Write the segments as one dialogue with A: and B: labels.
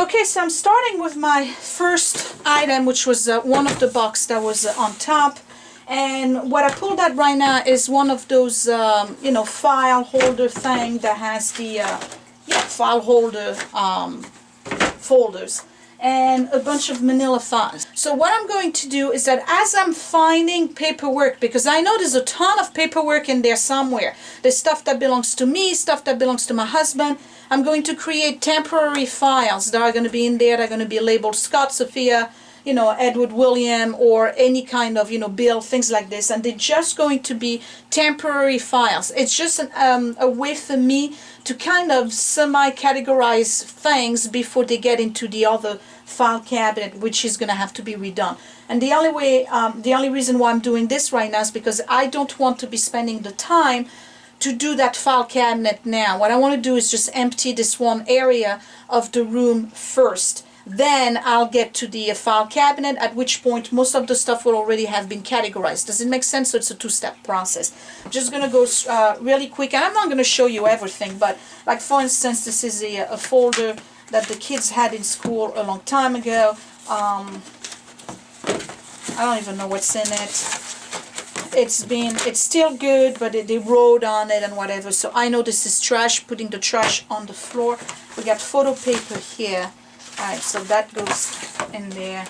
A: Okay, so I'm starting with my first item, which was one of the box that was on top. And what I pulled out right now is one of those, you know, file holder thing that has the file holder folders and a bunch of manila files. So what I'm going to do is that as I'm finding paperwork, because I know there's a ton of paperwork in there somewhere. There's stuff that belongs to me, stuff that belongs to my husband. I'm going to create temporary files that are going to be in there. They're going to be labeled Scott, Sophia, you know, Edward, William, or any kind of, you know, Bill, things like this. And they're just going to be temporary files. It's just a way for me to kind of semi-categorize things before they get into the other file cabinet, which is going to have to be redone. And the only way, the only reason why I'm doing this right now is because I don't want to be spending the time to do that file cabinet now. What I want to do is just empty this one area of the room first. Then I'll get to the file cabinet, at which point most of the stuff will already have been categorized. Does it make sense? So it's a two-step process. I'm just going to go really quick, and I'm not going to show you everything, but like for instance, this is a folder that the kids had in school a long time ago. I don't even know what's in it. It's still good, but they wrote on it and whatever. So I know this is trash, putting the trash on the floor. We got photo paper here. Alright, so that goes in there.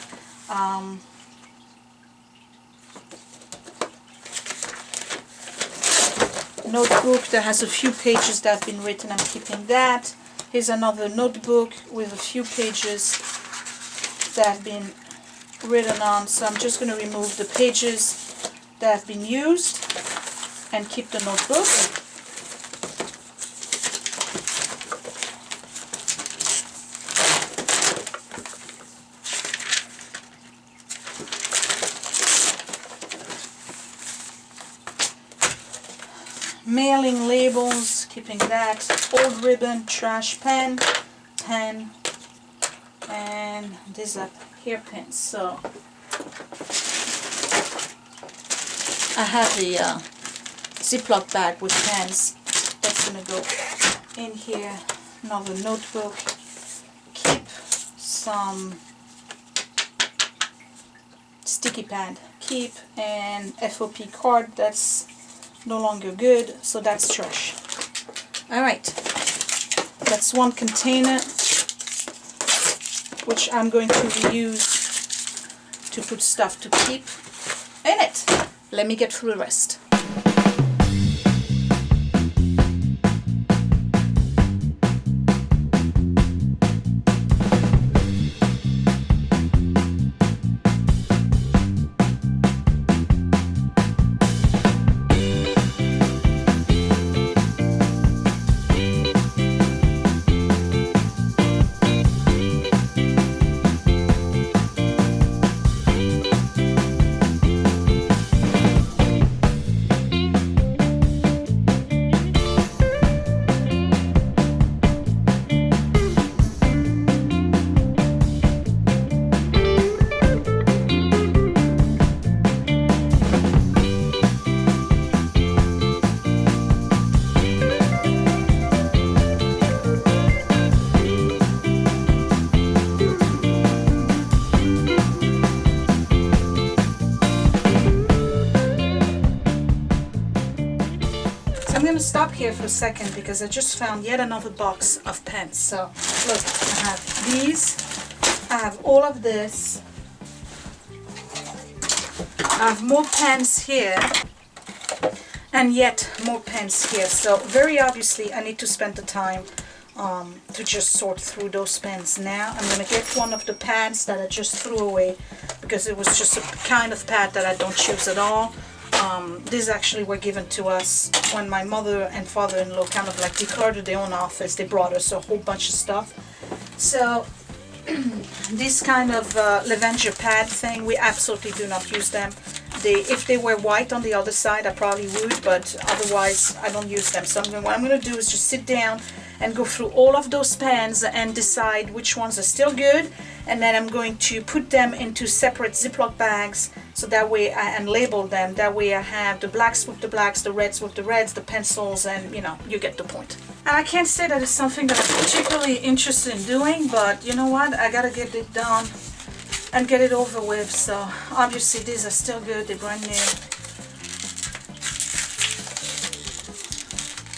A: Notebook that has a few pages that have been written. I'm keeping that. Here's another notebook with a few pages that have been written on. So I'm just going to remove the pages that have been used and keep the notebook. Mailing labels, keeping that. Old ribbon, trash, pen, and these are hairpins. So I have a Ziploc bag with pens. That's going to go in here. Another notebook. Keep some sticky pad. Keep an FOP card that's no longer good, so that's trash. Alright, that's one container which I'm going to reuse to put stuff to keep in it. Let me get through the rest. I'm going to stop here for a second because I just found yet another box of pens. So look, I have these, I have all of this, I have more pens here, and yet more pens here. So very obviously I need to spend the time to just sort through those pens now. I'm going to get one of the pads that I just threw away because it was just a kind of pad that I don't use at all. These actually were given to us when my mother and father-in-law kind of like decluttered their own office. They brought us a whole bunch of stuff. So this kind of Levenger pad thing, we absolutely do not use them. If they were white on the other side, I probably would, but otherwise I don't use them. So what I'm going to do is just sit down and go through all of those pens and decide which ones are still good, and then I'm going to put them into separate Ziploc bags so that way and label them. That way I have the blacks with the blacks, the reds with the reds, the pencils, and you know, you get the point. And I can't say that it's something that I'm particularly interested in doing, but you know what? I gotta get it done and get it over with. So obviously these are still good, they're brand new.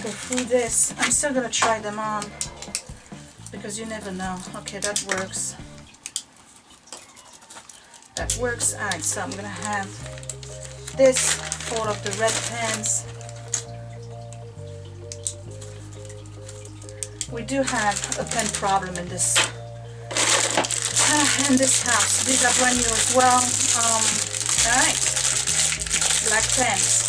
A: Go through this. I'm still gonna try them on because you never know. Okay, that works. That works. Alright, so I'm gonna have this full of the red pens. We do have a pen problem in this house. These are brand new as well. Alright, black pens.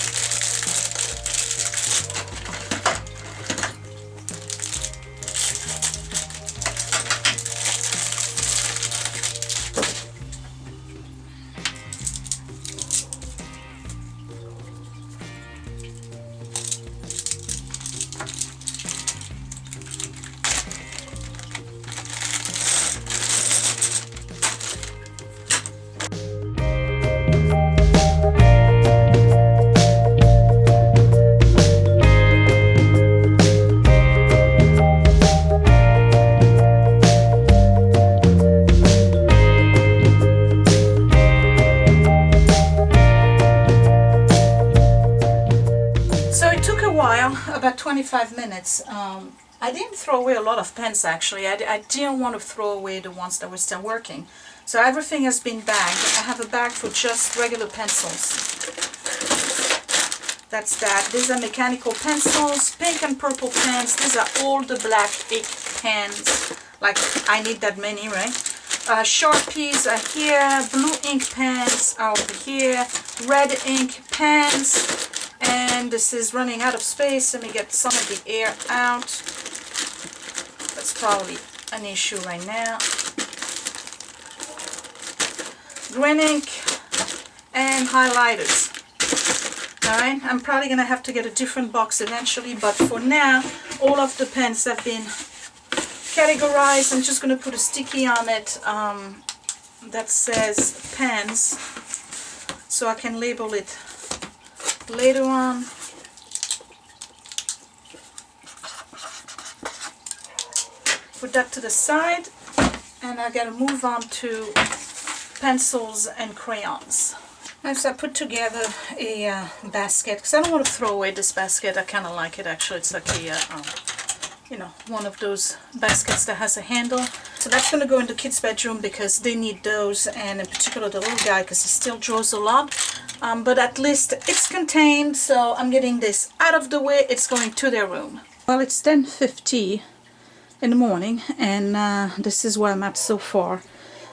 A: About 25 minutes. I didn't throw away a lot of pens actually. I didn't want to throw away the ones that were still working. So everything has been bagged. I have a bag for just regular pencils. That's that. These are mechanical pencils, pink and purple pens. These are all the black ink pens. Like I need that many, right? Sharpies are here. Blue ink pens are over here. Red ink pens. And this is running out of space. Let me get some of the air out. That's probably an issue right now. Green ink and highlighters. Alright, I'm probably going to have to get a different box eventually, but for now, all of the pens have been categorized. I'm just going to put a sticky on it that says pens, so I can label it later on. Put that to the side, and I gotta move on to pencils and crayons. And so I put together a basket because I don't want to throw away this basket. I kind of like it actually. It's like a you know, one of those baskets that has a handle. So that's going to go in the kids' bedroom because they need those, and in particular the little guy because he still draws a lot. But at least it's contained, so I'm getting this out of the way. It's going to their room. Well, it's 10:50 in the morning, and this is where I'm at so far.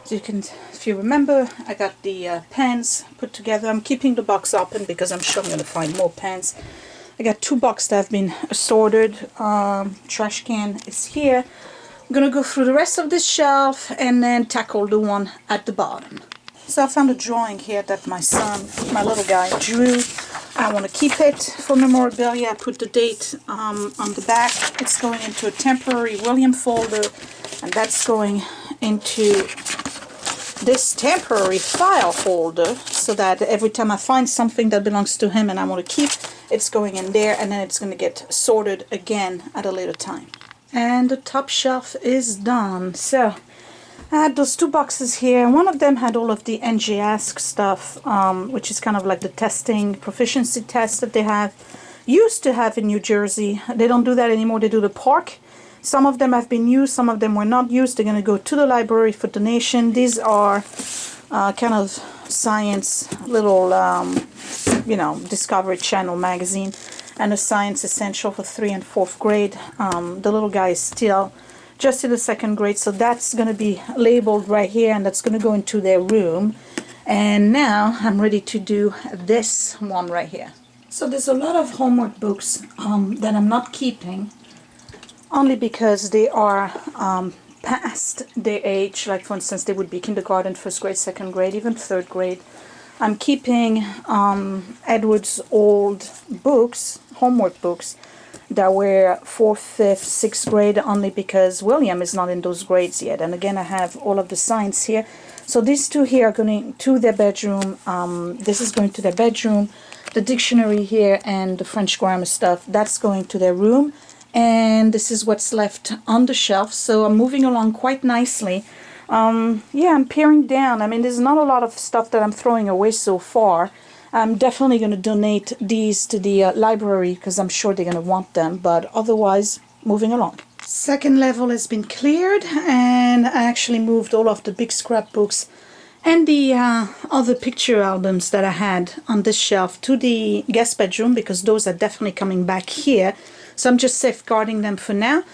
A: So you can, if you remember, I got the pens put together. I'm keeping the box open because I'm sure I'm going to find more pens. I got 2 boxes that have been sorted. Trash can is here. I'm going to go through the rest of this shelf and then tackle the one at the bottom. So I found a drawing here that my son, my little guy, drew. I want to keep it for memorabilia. I put the date on the back. It's going into a temporary William folder, and that's going into this temporary file folder, so that every time I find something that belongs to him and I want to keep, it's going in there, and then it's going to get sorted again at a later time. And the top shelf is done. So I had those 2 boxes here. One of them had all of the NGS stuff, which is kind of like the testing, proficiency test that they used to have in New Jersey. They don't do that anymore. They do the park. Some of them have been used, some of them were not used. They're going to go to the library for donation. These are kind of science, little, you know, Discovery Channel magazine, and a science essential for 3th and 4th grade. The little guy is still just in the 2nd grade, so that's going to be labeled right here, and that's going to go into their room. And now I'm ready to do this one right here. So there's a lot of homework books that I'm not keeping, only because they are past their age. Like for instance, they would be kindergarten, 1st grade, 2nd grade, even 3rd grade. I'm keeping Edward's old books, homework books, that were 4th, 5th, 6th grade, only because William is not in those grades yet. And again, I have all of the science here. So these 2 here are going to their bedroom. This is going to their bedroom. The dictionary here and the French grammar stuff, that's going to their room. and this is what's left on the shelf. So I'm moving along quite nicely. Yeah, I'm paring down. I mean, there's not a lot of stuff that I'm throwing away so far. I'm definitely going to donate these to the library because I'm sure they're going to want them, but otherwise, moving along. Second level has been cleared, and I actually moved all of the big scrapbooks and the other picture albums that I had on this shelf to the guest bedroom, because those are definitely coming back here. So I'm just safeguarding them for now.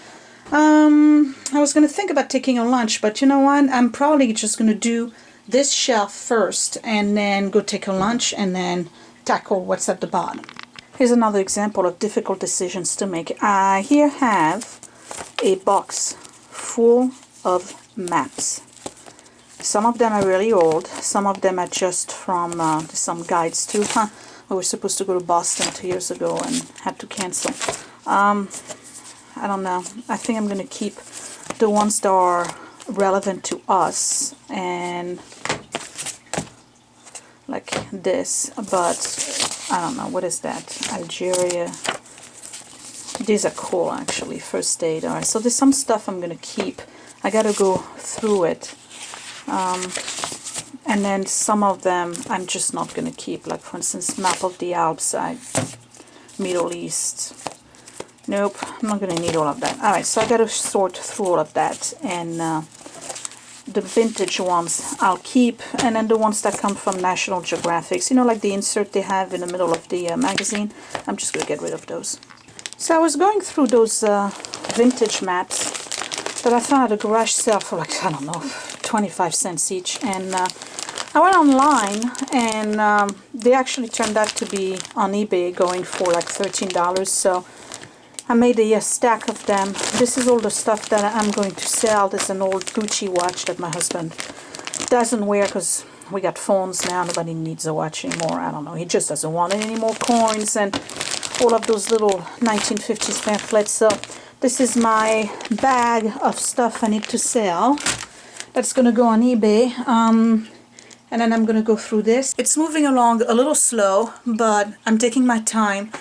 A: I was going to think about taking a lunch, but you know what? I'm probably just going to do this shelf first and then go take a lunch and then tackle what's at the bottom. Here's another example of difficult decisions to make. I here have a box full of maps. Some of them are really old, some of them are just from some guides too. I was supposed to go to Boston 2 years ago and had to cancel. I don't know. I think I'm going to keep the ones that are relevant to us, and like this, but I don't know, what is that? Algeria. These are cool actually, first aid. Alright, so there's some stuff I'm going to keep. I got to go through it. And then some of them I'm just not going to keep, like for instance map of the Alps, Middle East. Nope, I'm not going to need all of that. Alright, so I got to sort through all of that, and the vintage ones I'll keep, and then the ones that come from National Geographic, you know, like the insert they have in the middle of the magazine, I'm just going to get rid of those. So I was going through those vintage maps that I found at a garage sale for like, I don't know, 25 cents each, and I went online, and they actually turned out to be on eBay going for like $13, so I made a stack of them. This is all the stuff that I'm going to sell. There's an old Gucci watch that my husband doesn't wear because we got phones now. Nobody needs a watch anymore. I don't know. He just doesn't want any more coins and all of those little 1950s pamphlets. So this is my bag of stuff I need to sell. That's going to go on eBay. And then I'm going to go through this. It's moving along a little slow, but I'm taking my time.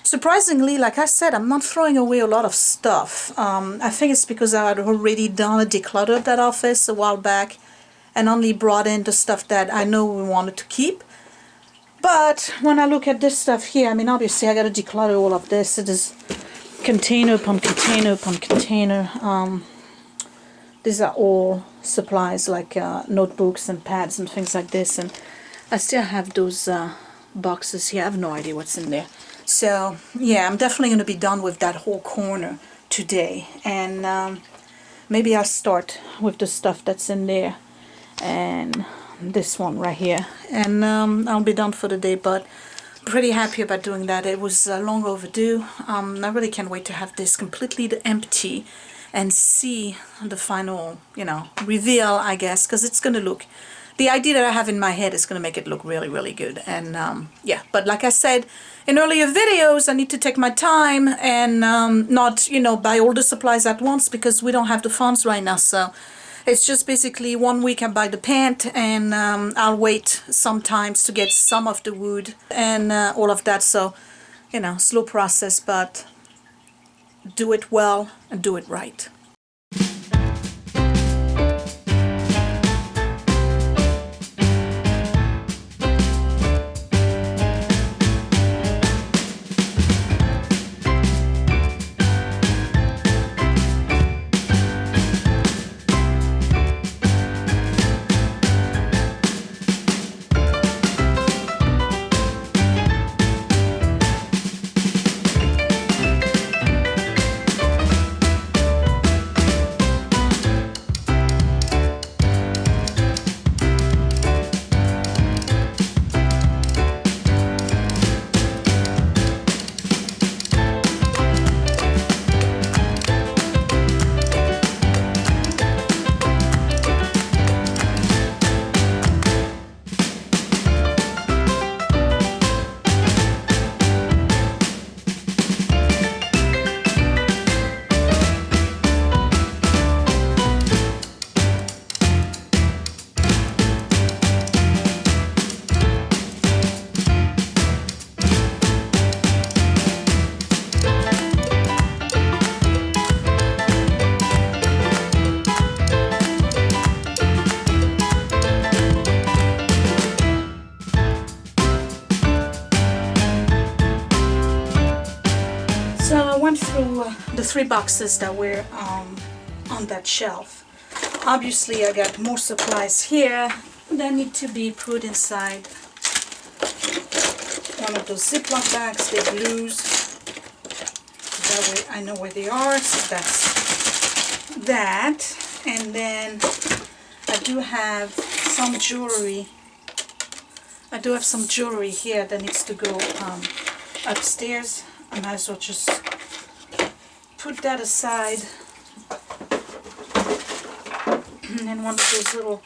A: Surprisingly, like I said, I'm not throwing away a lot of stuff. I think it's because I had already done a declutter of that office a while back and only brought in the stuff that I know we wanted to keep. But when I look at this stuff here, I mean, obviously I got to declutter all of this. It is container upon container upon container. These are all supplies like notebooks and pads and things like this. And I still have those boxes here. I have no idea what's in there. So yeah, I'm definitely going to be done with that whole corner today, and maybe I'll start with the stuff that's in there and this one right here, and I'll be done for the day. But pretty happy about doing that. It was long overdue. I really can't wait to have this completely empty and see the final, you know, reveal, I guess, because it's going to look, the idea that I have in my head is going to make it look really, really good. And yeah, but like I said in earlier videos, I need to take my time and not, you know, buy all the supplies at once because we don't have the funds right now. So it's just basically 1 week I buy the paint, and I'll wait sometimes to get some of the wood and all of that. So, you know, slow process, but do it well and do it right. 3 boxes that were on that shelf. Obviously I got more supplies here that need to be put inside one of those Ziploc bags, they blues. That way I know where they are, so that's that. And then I do have some jewelry. I do have some jewelry here that needs to go upstairs. I might as well just put that aside in one of those little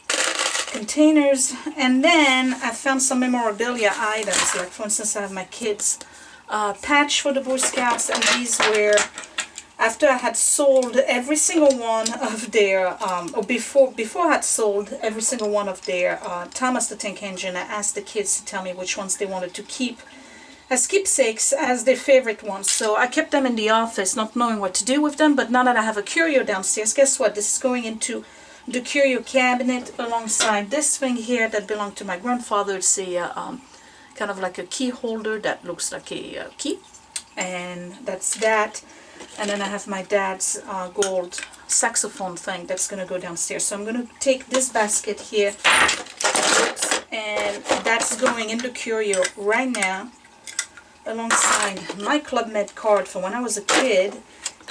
A: containers. And then I found some memorabilia items, like for instance I have my kids patch for the Boy Scouts, and these were after I had sold every single one of their or before I had sold every single one of their Thomas the Tank Engine. I asked the kids to tell me which ones they wanted to keep as keepsakes, as their favorite ones. So I kept them in the office not knowing what to do with them, but now that I have a curio downstairs, guess what, this is going into the curio cabinet alongside this thing here that belonged to my grandfather. It's a kind of like a key holder that looks like a key, and that's that. And then I have my dad's gold saxophone thing that's going to go downstairs. So I'm going to take this basket here, and that's going in the curio right now alongside my Club Med card from when I was a kid.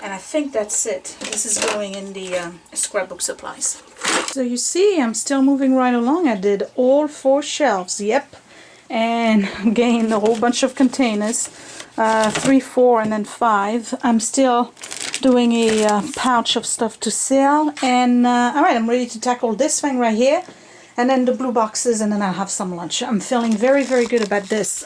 A: And I think that's it. This is going in the scrapbook supplies. So you see, I'm still moving right along. I did all 4 shelves, yep, and gained a whole bunch of containers, 3, 4, and then 5. I'm still doing a pouch of stuff to sell, and all right, I'm ready to tackle this thing right here, and then the blue boxes, and then I'll have some lunch. I'm feeling very, very good about this.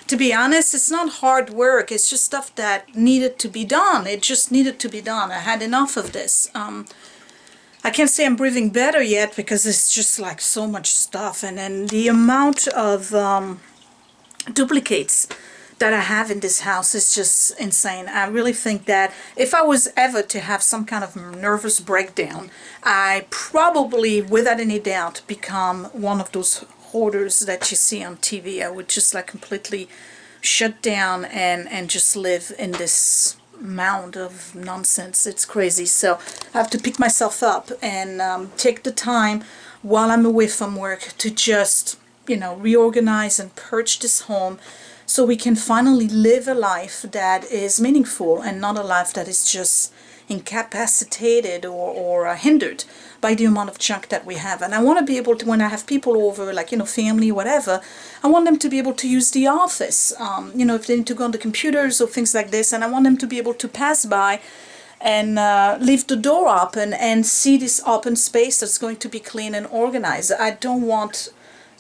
A: To be honest, it's not hard work. It's just stuff that needed to be done. It just needed to be done. I had enough of this. I can't say I'm breathing better yet because it's just like so much stuff. And then the amount of duplicates that I have in this house is just insane. I really think that if I was ever to have some kind of nervous breakdown, I probably, without any doubt, become one of those hoarders that you see on TV. I would just like completely shut down and just live in this mound of nonsense. It's crazy. So I have to pick myself up and take the time while I'm away from work to just, you know, reorganize and purge this home so we can finally live a life that is meaningful and not a life that is just incapacitated or hindered by the amount of junk that we have. And I want to be able to, when I have people over, like, you know, family, whatever, I want them to be able to use the office, you know, if they need to go on the computers or things like this, and I want them to be able to pass by and leave the door open and see this open space that's going to be clean and organized. I don't want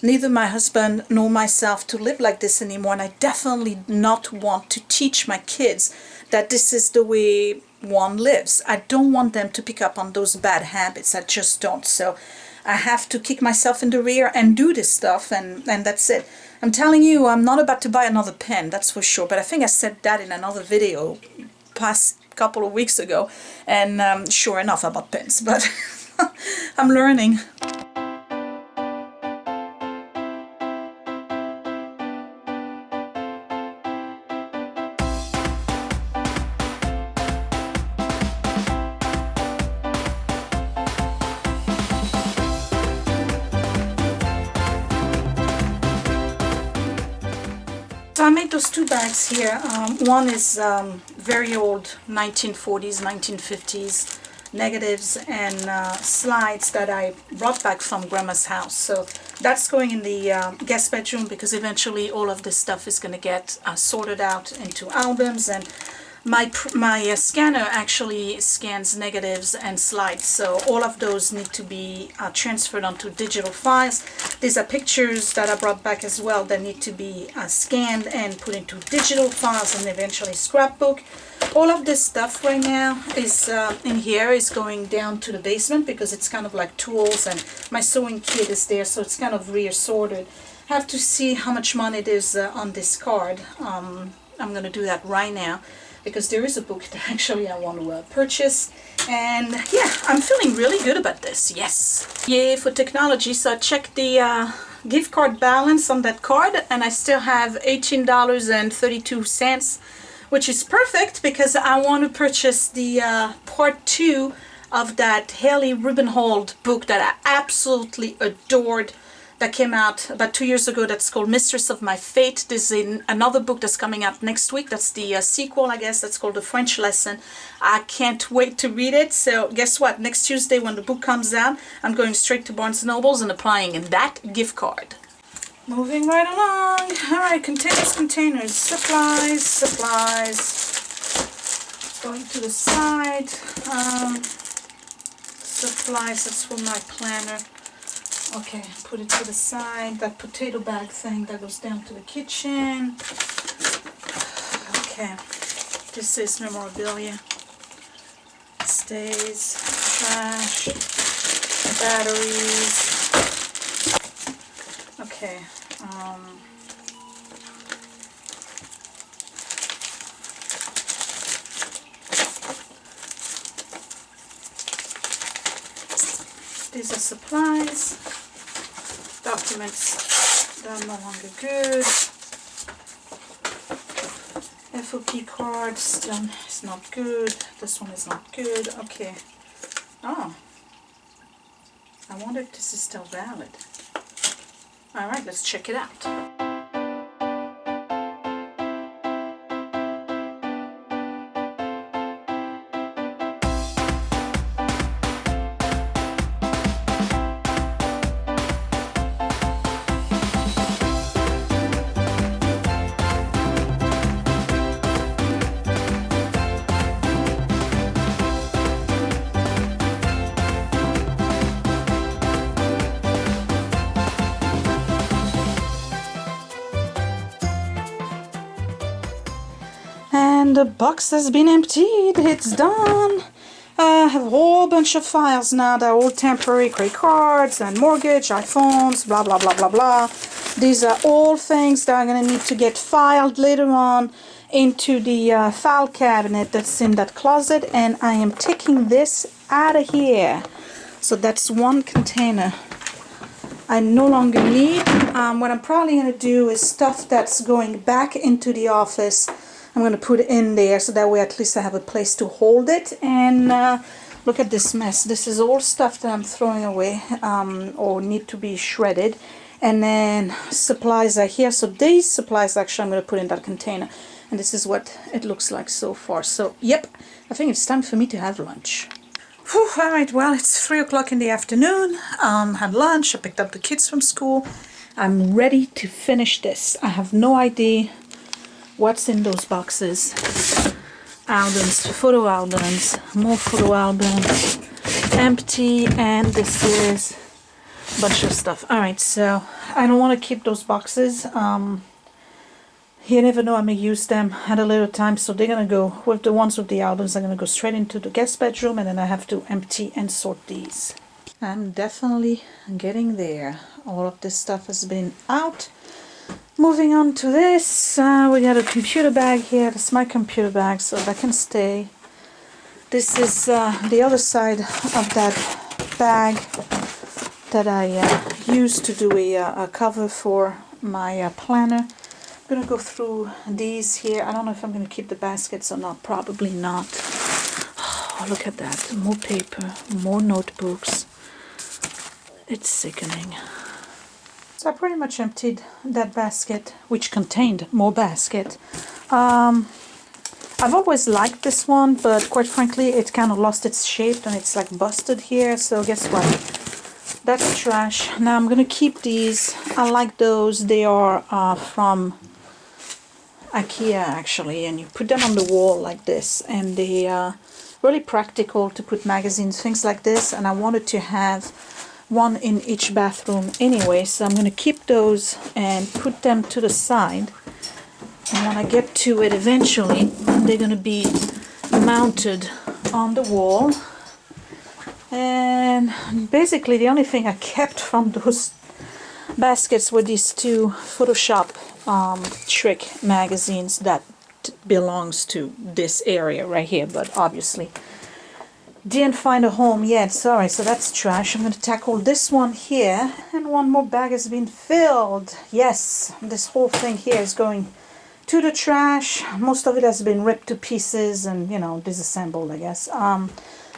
A: neither my husband nor myself to live like this anymore, and I definitely not want to teach my kids that this is the way one lives. I don't want them to pick up on those bad habits. I just don't. So I have to kick myself in the rear and do this stuff, and that's it. I'm telling you, I'm not about to buy another pen, that's for sure, but I think I said that in another video past couple of weeks ago, and sure enough I bought pens, but I'm learning. So I made those 2 bags here. One is very old 1940s, 1950s negatives and slides that I brought back from Grandma's house. So that's going in the guest bedroom because eventually all of this stuff is going to get sorted out into albums, and my scanner actually scans negatives and slides, so all of those need to be transferred onto digital files. These are pictures that I brought back as well that need to be scanned and put into digital files and eventually scrapbook. All of this stuff right now is in here is going down to the basement because it's kind of like tools, and my sewing kit is there, so it's kind of reassorted. I have to see how much money it is on this card. I'm going to do that right now, because there is a book that actually I want to purchase. And yeah, I'm feeling really good about this. Yes. Yay for technology. So I checked the gift card balance on that card, and I still have $18.32 which is perfect because I want to purchase the part 2 of that Haley Rubenhold book that I absolutely adored, that came out about 2 years ago. That's called Mistress of My Fate. There's another book that's coming out next week. That's the sequel, I guess. That's called The French Lesson. I can't wait to read it. So guess what? Next Tuesday when the book comes out, I'm going straight to Barnes & Nobles and applying that gift card. Moving right along. Alright, containers, supplies. Going to the side. Supplies, that's for my planner. Okay, put it to the side. That potato bag thing that goes down to the kitchen. Okay, this is memorabilia. It stays. Trash. Batteries. Okay. These are supplies. Documents that are no longer good. FOP card still is not good. This one is not good. Okay. Oh. I wonder if this is still valid. Alright, let's check it out. And the box has been emptied. It's done. I have a whole bunch of files now that are all temporary, credit cards and mortgage, iPhones, blah, blah, blah, blah, blah. These are all things that are going to need to get filed later on into the file cabinet that's in that closet. And I am taking this out of here. So that's one container I no longer need. What I'm probably going to do is stuff that's going back into the office. I'm going to put it in there so that way at least I have a place to hold it. And look at this mess. This is all stuff that I'm throwing away or need to be shredded. And then supplies are here. So these supplies actually I'm going to put in that container. And this is what it looks like so far. So yep, I think it's time for me to have lunch. Whew, all right, well, it's 3 o'clock in the afternoon. Had lunch. I picked up the kids from school. I'm ready to finish this. I have no idea what's in those boxes. Albums, photo albums, more photo albums, empty, and this is a bunch of stuff. Alright, so I don't want to keep those boxes. You never know, I may use them at a later time, so they're gonna go with the ones with the albums. I'm gonna go straight into the guest bedroom, and then I have to empty and sort these. I'm definitely getting there. All of this stuff has been out. Moving on to this, we got a computer bag here. That's my computer bag, so that can stay. This is the other side of that bag that I used to do a cover for my planner. I'm going to go through these here. I don't know if I'm going to keep the baskets or not. Probably not. Oh, look at that. More paper, more notebooks. It's sickening. So I pretty much emptied that basket, which contained more basket. I've always liked this one, but quite frankly, it kind of lost its shape and it's like busted here. So guess what? That's trash. Now I'm gonna keep these. I like those. They are from IKEA actually, and you put them on the wall like this, and they are really practical to put magazines, things like this. And I wanted to have one in each bathroom anyway, so I'm going to keep those and put them to the side, and when I get to it eventually they're going to be mounted on the wall. And basically the only thing I kept from those baskets were these two Photoshop trick magazines that belongs to this area right here, but obviously didn't find a home yet. Sorry, so that's trash. I'm going to tackle this one here, and one more bag has been filled. Yes, this whole thing here is going to the trash. Most of it has been ripped to pieces and, you know, disassembled, I guess.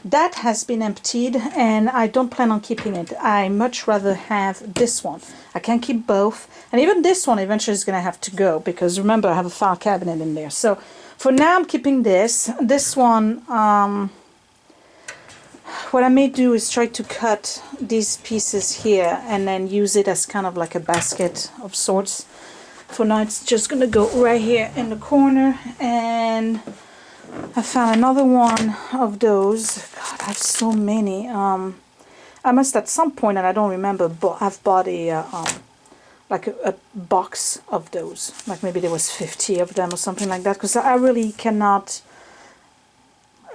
A: That has been emptied, and I don't plan on keeping it. I much rather have this one. I can keep both, and even this one eventually is going to have to go, because remember, I have a file cabinet in there. So for now, I'm keeping this. This one, what I may do is try to cut these pieces here and then use it as kind of like a basket of sorts. For now, it's just going to go right here in the corner, and I found another one of those. God, I have so many. I must at some point, and I don't remember, but I've bought a like a box of those. Like maybe there was 50 of them or something like that, because I really cannot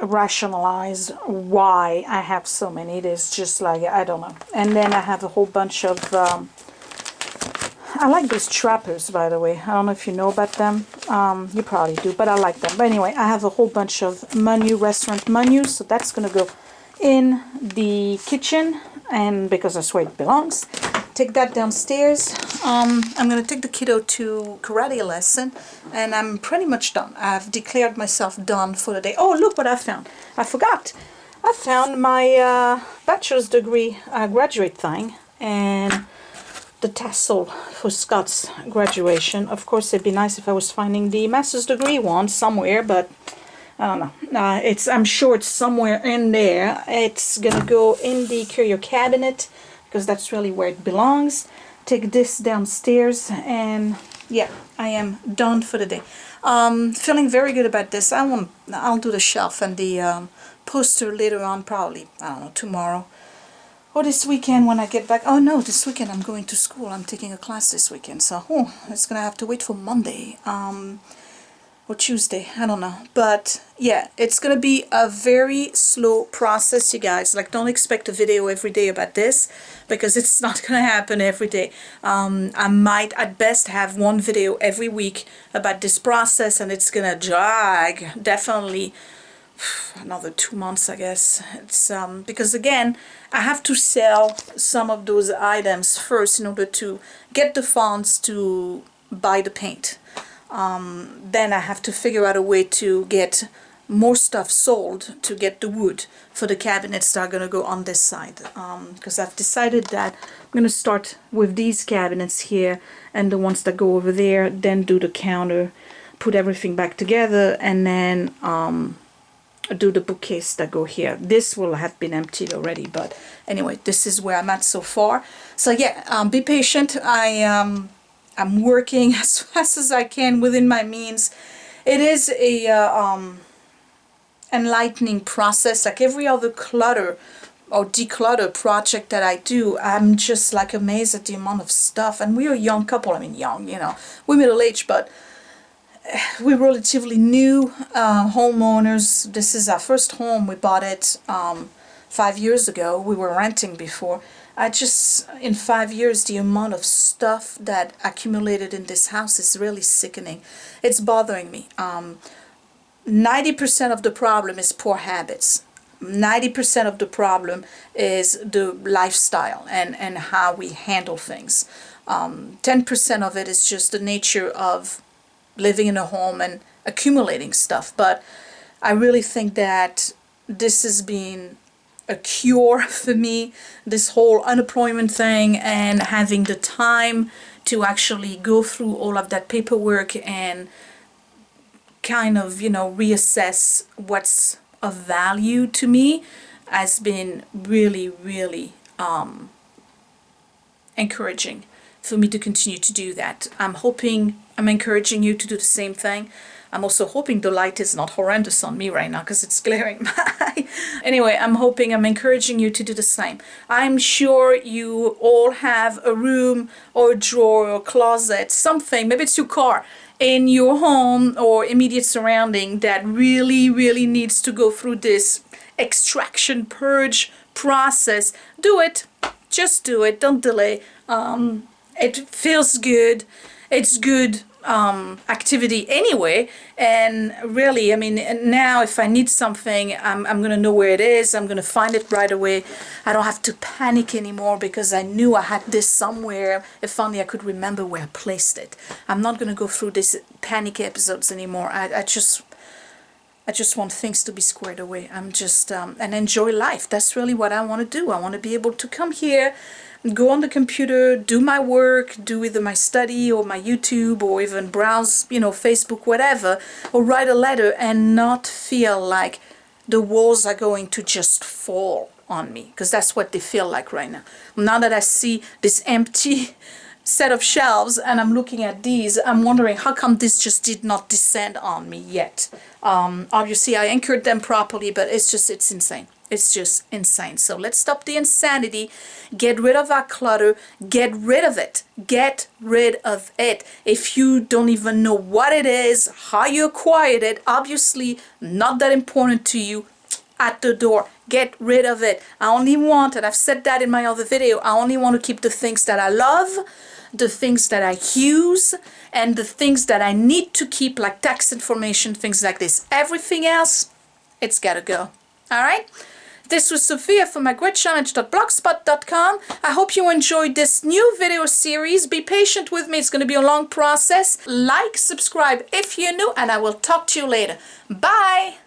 A: rationalize why I have so many. It is just like, I don't know. And then I have a whole bunch of I like those trappers, by the way. I don't know if you know about them. You probably do, but I like them. But anyway, I have a whole bunch of restaurant menus, so that's going to go in the kitchen, and because that's where it belongs. Take that downstairs. I'm going to take the kiddo to karate lesson, and I'm pretty much done. I've declared myself done for the day. Oh, look what I found. I forgot. I found my bachelor's degree graduate thing, and the tassel for Scott's graduation. Of course, it'd be nice if I was finding the master's degree one somewhere, but I don't know. I'm sure it's somewhere in there. It's gonna go in the curio cabinet, because that's really where it belongs. Take this downstairs, and yeah, I am done for the day. Feeling very good about this. I'll do the shelf and the poster later on, probably, I don't know, tomorrow. Or this weekend when I get back. Oh no, this weekend I'm going to school. I'm taking a class this weekend. So, it's going to have to wait for Monday. Or Tuesday. I don't know. But, yeah, it's going to be a very slow process, you guys. Like, don't expect a video every day about this, because it's not going to happen every day. I might, at best, have one video every week about this process, and it's going to drag, definitely, another 2 months, I guess. It's because again, I have to sell some of those items first in order to get the funds to buy the paint. Then I have to figure out a way to get more stuff sold to get the wood for the cabinets that are going to go on this side, because I've decided that I'm going to start with these cabinets here and the ones that go over there, then do the counter, put everything back together, and then do the bookcase that go here. This will have been emptied already, but anyway, this is where I'm at so far. So yeah, be patient. I'm working as fast as I can within my means. It is a enlightening process, like every other clutter or declutter project that I do. I'm just like amazed at the amount of stuff. And we're a young couple. I mean, young, you know, we're middle-aged, but we're relatively new homeowners. This is our first home. We bought it 5 years ago. We were renting before. In 5 years, the amount of stuff that accumulated in this house is really sickening. It's bothering me. 90% of the problem is poor habits. 90% of the problem is the lifestyle and how we handle things. 10% of it is just the nature of living in a home and accumulating stuff. But I really think that this has been a cure for me, this whole unemployment thing, and having the time to actually go through all of that paperwork and kind of, you know, reassess what's of value to me has been really, really encouraging for me to continue to do that. I'm encouraging you to do the same thing. I'm also hoping the light is not horrendous on me right now because it's glaring my eye. Anyway, I'm encouraging you to do the same. I'm sure you all have a room or a drawer or a closet, something, maybe it's your car, in your home or immediate surrounding that really, really needs to go through this extraction purge process. Do it. Just do it. Don't delay. It feels good. It's good activity anyway. And really, I mean, now if I need something, I'm gonna know where it is. I'm gonna find it right away. I don't have to panic anymore because I knew I had this somewhere. If only I could remember where I placed it. I'm not gonna go through these panic episodes anymore. I just want things to be squared away. I'm just and enjoy life. That's really what I want to do. I want to be able to come here, go on the computer, do my work, do either my study or my YouTube, or even browse, you know, Facebook, whatever, or write a letter and not feel like the walls are going to just fall on me, because that's what they feel like right now. Now that I see this empty set of shelves and I'm looking at these, I'm wondering how come this just did not descend on me yet. Obviously I anchored them properly, but it's insane. It's just insane. So let's stop the insanity, get rid of our clutter, get rid of it. Get rid of it. If you don't even know what it is, how you acquired it, obviously not that important to you, at the door. Get rid of it. I only want, and I've said that in my other video, I only want to keep the things that I love, the things that I use, and the things that I need to keep, like tax information, things like this. Everything else, it's gotta go. All right? This was Sophia from mygridchallenge.blogspot.com. I hope you enjoyed this new video series. Be patient with me. It's going to be a long process. Like, subscribe if you're new, and I will talk to you later. Bye!